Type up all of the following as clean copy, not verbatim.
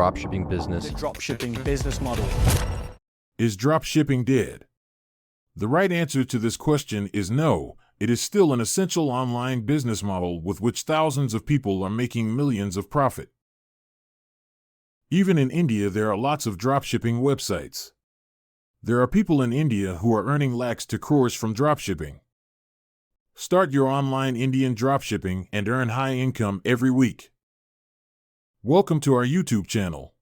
dropshipping business. The dropshipping business model. Is dropshipping dead? The right answer to this question is no. It is still an essential online business model with which thousands of people are making millions of profit. Even in India, there are lots of dropshipping websites. There are people in India who are earning lakhs to crores from dropshipping. Start your online Indian dropshipping and earn high income every week. Welcome to our YouTube channel.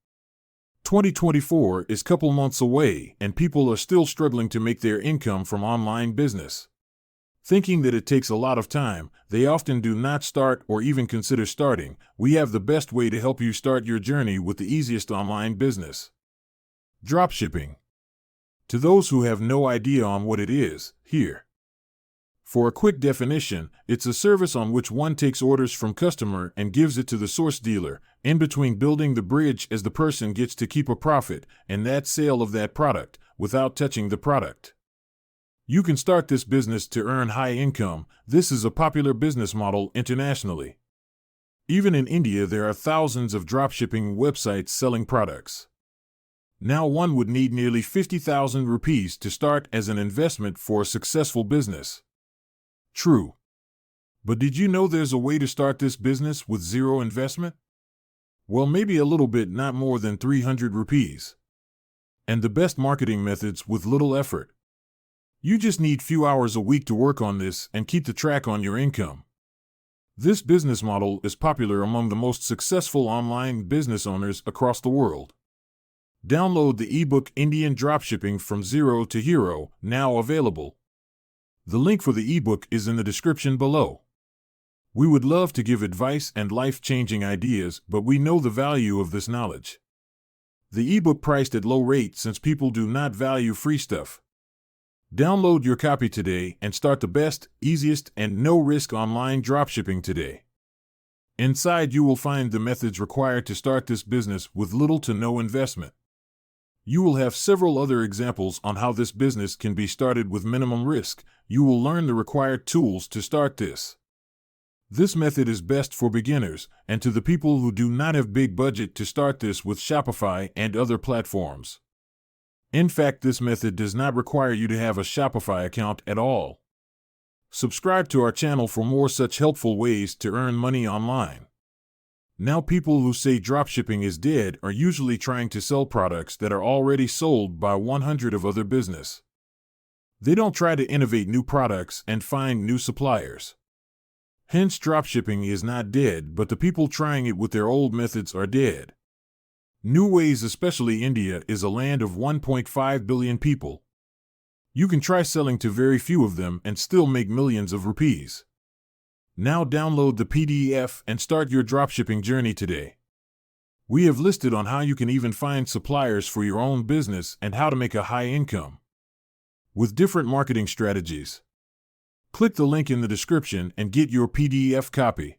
2024 is a couple months away, and people are still struggling to make their income from online business. Thinking that it takes a lot of time, they often do not start or even consider starting. We have the best way to help you start your journey with the easiest online business. Dropshipping. To those who have no idea on what it is, here. For a quick definition, it's a service on which one takes orders from customer and gives it to the source dealer, in between building the bridge as the person gets to keep a profit and that sale of that product, without touching the product. You can start this business to earn high income. This is a popular business model internationally. Even in India, there are thousands of dropshipping websites selling products. Now one would need nearly 50,000 rupees to start as an investment for a successful business. True. But did you know there's a way to start this business with zero investment? Well, maybe a little bit, not more than 300 rupees. And the best marketing methods with little effort. You just need few hours a week to work on this and keep the track on your income. This business model is popular among the most successful online business owners across the world. Download the eBook Indian Dropshipping from Zero to Hero, now available. The link for the ebook is in the description below. We would love to give advice and life-changing ideas, but we know the value of this knowledge. The ebook priced at low rate since people do not value free stuff. Download your copy today and start the best, easiest, and no-risk online dropshipping today. Inside you will find the methods required to start this business with little to no investment. You will have several other examples on how this business can be started with minimum risk. You will learn the required tools to start this. This method is best for beginners and to the people who do not have big budget to start this with Shopify and other platforms. In fact, this method does not require you to have a Shopify account at all. Subscribe to our channel for more such helpful ways to earn money online. Now, people who say dropshipping is dead are usually trying to sell products that are already sold by 100 of other business. They don't try to innovate new products and find new suppliers. Hence, dropshipping is not dead, but the people trying it with their old methods are dead. New ways, especially India, is a land of 1.5 billion people. You can try selling to very few of them and still make millions of rupees. Now download the PDF and start your dropshipping journey today. We have listed on how you can even find suppliers for your own business and how to make a high income with different marketing strategies. Click the link in the description and get your PDF copy.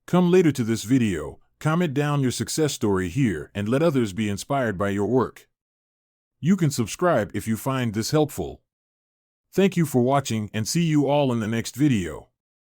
Come later to this video, comment down your success story here and let others be inspired by your work. You can subscribe if you find this helpful. Thank you for watching and see you all in the next video.